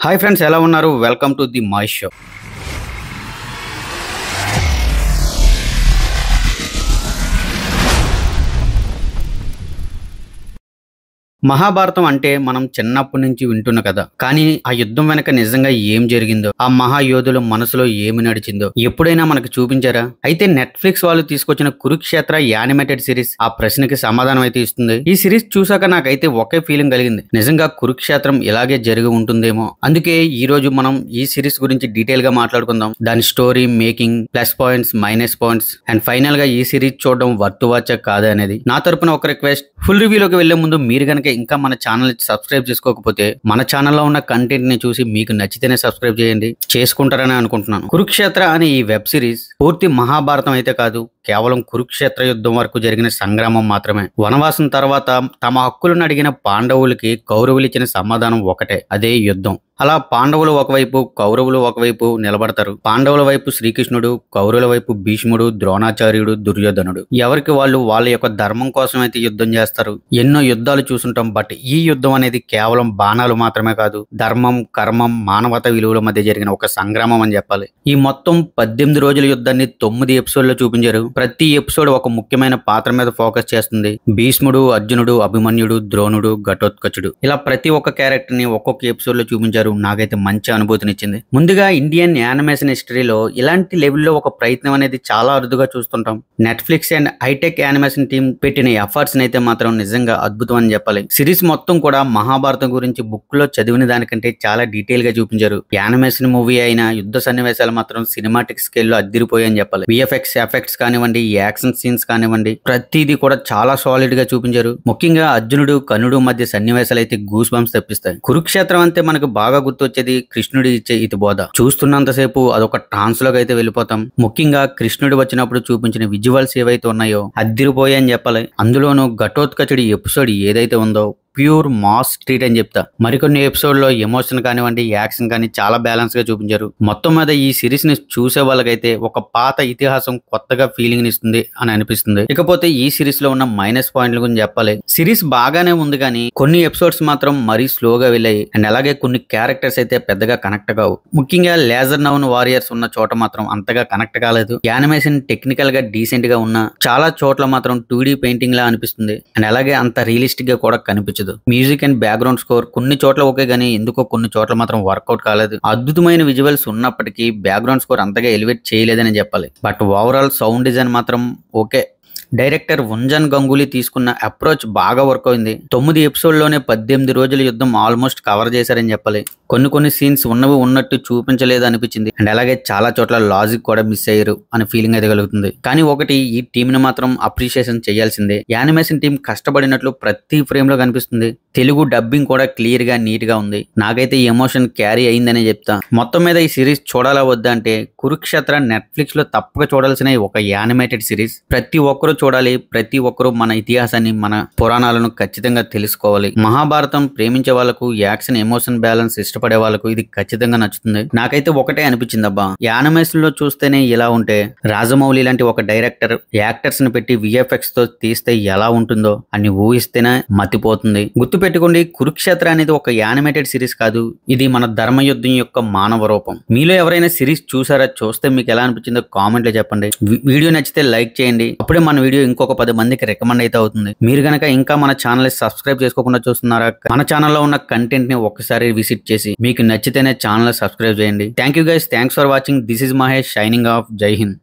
Hi friends, ఎలా ఉన్నారు? Welcome to the my show. Mahabharatam అంటే మనం చిన్నప్పటి నుంచి వింటున్న కథ. కానీ ఆ యుద్ధం వెనక నిజంగా ఏం జరిగిందో, ఆ మహాయోధుల మనసులో ఏమి నడిచిందో ఎప్పుడైనా మనకు చూపించారా? అయితే నెట్ఫ్లిక్స్ వాళ్ళు తీసుకొచ్చిన కురుక్షేత్ర యానిమేటెడ్ సిరీస్ ఆ ప్రశ్నకి సమాధానం అయితే ఇస్తుంది. ఈ సిరీస్ చూసాక నాకైతే ఒకే ఫీలింగ్ కలిగింది, నిజంగా కురుక్షేత్రం ఇలాగే జరిగి ఉంటుందేమో. అందుకే ఈ రోజు మనం ఈ సిరీస్ గురించి డీటెయిల్ గా మాట్లాడుకుందాం. దాని story, making, plus points, minus points and final గా ఈ సిరీస్ చూడడం వర్త్ వాచ్ కాదా అనేది నా తరపున ఒక రిక్వెస్ట్. ఫుల్ రివ్యూలోకి వెళ్లే ముందు మీరు గనక ఇంకా మన ఛానల్ సబ్స్క్రైబ్ చేసుకోకపోతే మన ఛానల్లో ఉన్న కంటెంట్ ని చూసి మీకు నచ్చితేనే సబ్స్క్రైబ్ చేయండి. చేసుకుంటారని అనుకుంటున్నాను. కురుక్షేత్ర అనే ఈ వెబ్ సిరీస్ పూర్తి మహాభారతం అయితే కాదు, కేవలం కురుక్షేత్ర యుద్ధం వరకు జరిగిన సంగ్రామం మాత్రమే. వనవాసం తర్వాత తమ హక్కులను అడిగిన పాండవులకి కౌరవులు ఇచ్చిన సమాధానం ఒకటే, అదే యుద్ధం. అలా పాండవులు ఒకవైపు, కౌరవులు ఒకవైపు నిలబడతారు. పాండవుల వైపు శ్రీకృష్ణుడు, కౌరవుల వైపు భీష్ముడు, ద్రోణాచార్యుడు, దుర్యోధనుడు. ఎవరికి వాళ్ళు వాళ్ళ యొక్క ధర్మం కోసం అయితే యుద్ధం చేస్తారు. ఎన్నో యుద్ధాలు చూసుంటాం, బట్ ఈ యుద్ధం అనేది కేవలం బాణాలు మాత్రమే కాదు, ధర్మం, కర్మం, మానవత విలువల మధ్య జరిగిన ఒక సంగ్రామం అని చెప్పాలి. ఈ మొత్తం 18 రోజుల యుద్ధాన్ని 9 ఎపిసోడ్లో చూపించారు. ప్రతి ఎపిసోడ్ ఒక ముఖ్యమైన పాత్ర మీద ఫోకస్ చేస్తుంది. భీష్ముడు, అర్జునుడు, అభిమన్యుడు, ద్రోణుడు, ఘటోత్కచుడు, ఇలా ప్రతి ఒక్క క్యారెక్టర్ ని ఒక్కొక్క ఎపిసోడ్ లో చూపించారు. నాకైతే మంచి అనుభూతినిచ్చింది. ముందుగా ఇండియన్ యానిమేషన్ హిస్టరీలో ఇలాంటి లెవెల్లో ఒక ప్రయత్నం అనేది చాలా అరుదుగా చూస్తుంటాం. Netflix and hitech animation team పెట్టిన ఎఫర్ట్స్ అయితే మాత్రం నిజంగా అద్భుతం అని చెప్పాలి. సిరీస్ మొత్తం కూడా మహాభారతం గురించి బుక్ లో చదివిన దానికంటే చాలా డీటెయిల్ గా చూపించారు. యానిమేషన్ మూవీ అయిన యుద్ధ సన్నివేశాలు మాత్రం సినిమాటిక్ స్కేల్ లో అద్దిరిపోయాయని చెప్పాలి. విఎఫ్ఎక్స్ ఎఫెక్ట్స్ కానివ్వండి, యాక్షన్ సీన్స్ కానివ్వండి, ప్రతిదీ కూడా చాలా సాలిడ్ గా చూపించారు. ముఖ్యంగా అర్జునుడు, కర్ణుడు మధ్య సన్నివేశాలు అయితే గూస్ బంప్స్ తెప్పిస్తాయి. కురుక్షేత్రం అంటే మనకు బాగా గుర్తొచ్చేది కృష్ణుడి ఇచ్చే ఇది బోధ. చూస్తున్నంతసేపు అదొక ట్రాన్స్ లోకి అయితే వెళ్ళిపోతాం. ముఖ్యంగా కృష్ణుడు వచ్చినప్పుడు చూపించిన విజువల్స్ ఏవైతే ఉన్నాయో అద్దిరిపోయాయని చెప్పాలి. అందులోనూ ఘటోత్కచుడి ఎపిసోడ్ ఏదైతే ఉందో ప్యూర్ మాస్ స్ట్రీట్ అని చెప్తా. మరికొన్ని ఎపిసోడ్ లో ఎమోషన్ కానివ్వండి, యాక్షన్ కానీ చాలా బ్యాలెన్స్ గా చూపించారు. మొత్తం మీద ఈ సిరీస్ ని చూసే వాళ్ళకైతే ఒక పాత ఇతిహాసం కొత్తగా ఫీలింగ్ ఇస్తుంది అని అనిపిస్తుంది. ఇకపోతే ఈ సిరీస్ లో ఉన్న మైనస్ పాయింట్ల గురించి చెప్పాలి. సిరీస్ బాగానే ఉంది కానీ కొన్ని ఎపిసోడ్స్ మాత్రం మరీ స్లోగా వెళ్ళాయి. అండ్ అలాగే కొన్ని క్యారెక్టర్స్ అయితే పెద్దగా కనెక్ట్ కావు. ముఖ్యంగా లేజర్ నౌన్ వారియర్స్ ఉన్న చోట మాత్రం అంతగా కనెక్ట్ కాలేదు. యానిమేషన్ టెక్నికల్ గా డీసెంట్ గా ఉన్న చాలా చోట్ల మాత్రం 2D పెయింటింగ్ లా అనిపిస్తుంది. అండ్ అలాగే అంత రియలిస్టిక్ గా కూడా కనిపించదు. మ్యూజిక్ అండ్ బ్యాక్గ్రౌండ్ స్కోర్ కొన్ని చోట్ల ఓకే గానీ ఎందుకో కొన్ని చోట్ల మాత్రం వర్కౌట్ కాలేదు. అద్భుతమైన విజువల్స్ ఉన్నప్పటికీ బ్యాక్గ్రౌండ్ స్కోర్ అంతగా ఎలివేట్ చేయలేదని చెప్పాలి. బట్ ఓవరాల్ సౌండ్ డిజైన్ మాత్రం ఓకే. డైరెక్టర్ ఉంజన్ గంగూలీ తీసుకున్న అప్రోచ్ బాగా వర్క్ అయింది. 9 ఎపిసోడ్లోనే 18 రోజుల యుద్ధం ఆల్మోస్ట్ కవర్ చేశారని చెప్పాలి. కొన్ని సీన్స్ ఉన్నవి ఉన్నట్టు చూపించలేదు అనిపించింది. అండ్ అలాగే చాలా చోట్ల లాజిక్ కూడా మిస్ అయ్యారు అనే ఫీలింగ్ అయితే కలుగుతుంది. కానీ ఒకటి, ఈ టీమ్ ని మాత్రం అప్రిషియేషన్ చేయాల్సిందే. యానిమేషన్ టీం కష్టపడినట్లు ప్రతి ఫ్రేమ్ లో కనిపిస్తుంది. తెలుగు డబ్బింగ్ కూడా క్లియర్ గా, నీట్ గా ఉంది. నాకైతే ఈ ఎమోషన్ క్యారీ అయిందనే చెప్తా. మొత్తం మీద ఈ సిరీస్ చూడాలా వద్దా అంటే, కురుక్షేత్ర నెట్ఫ్లిక్స్ లో తప్పక చూడాల్సిన ఒక యానిమేటెడ్ సిరీస్. ప్రతి ఒక్కరూ చూడాలి. ప్రతి ఒక్కరూ మన ఇతిహాసాన్ని, మన పురాణాలను ఖచ్చితంగా తెలుసుకోవాలి. మహాభారతం ప్రేమించే వాళ్ళకు, యాక్షన్ ఎమోషన్ బ్యాలెన్స్ ఇష్టపడే వాళ్ళకు ఇది ఖచ్చితంగా నచ్చుతుంది. నాకైతే ఒకటే అనిపించింది, అబ్బా యానిమేషన్ లో చూస్తేనే ఇలా ఉంటే రాజమౌళి లాంటి ఒక డైరెక్టర్ యాక్టర్స్ ని పెట్టి విఎఫ్ఎక్స్ తో తీస్తే ఎలా ఉంటుందో అని ఊహిస్తేనే మతిపోతుంది. గుర్తుపెట్టుకోండి, కురుక్షేత్ర అనేది ఒక యానిమేటెడ్ సిరీస్ కాదు, ఇది మన ధర్మయుద్ధం యొక్క మానవ రూపం. మీలో ఎవరైనా సిరీస్ చూసారా? చూస్తే మీకు ఎలా అనిపించిందో కామెంట్ లో చెప్పండి. వీడియో నచ్చితే లైక్ చేయండి. అప్పుడే మన వీడియో ఇంకొక 10 మందికి రికమెండ్ అయితే అవుతుంది. మీరు గనక ఇంకా మన ఛానల్ సబ్స్క్రైబ్ చేసుకోకుండా చూస్తున్నారా? మన ఛానల్లో ఉన్న కంటెంట్ ని ఒక్కసారి విజిట్ చేసి మీకు నచ్చితేనే ఛానల్ సబ్స్క్రైబ్ చేయండి. Thank you guys, thanks for watching. This is Mahesh signing off. జై హింద్.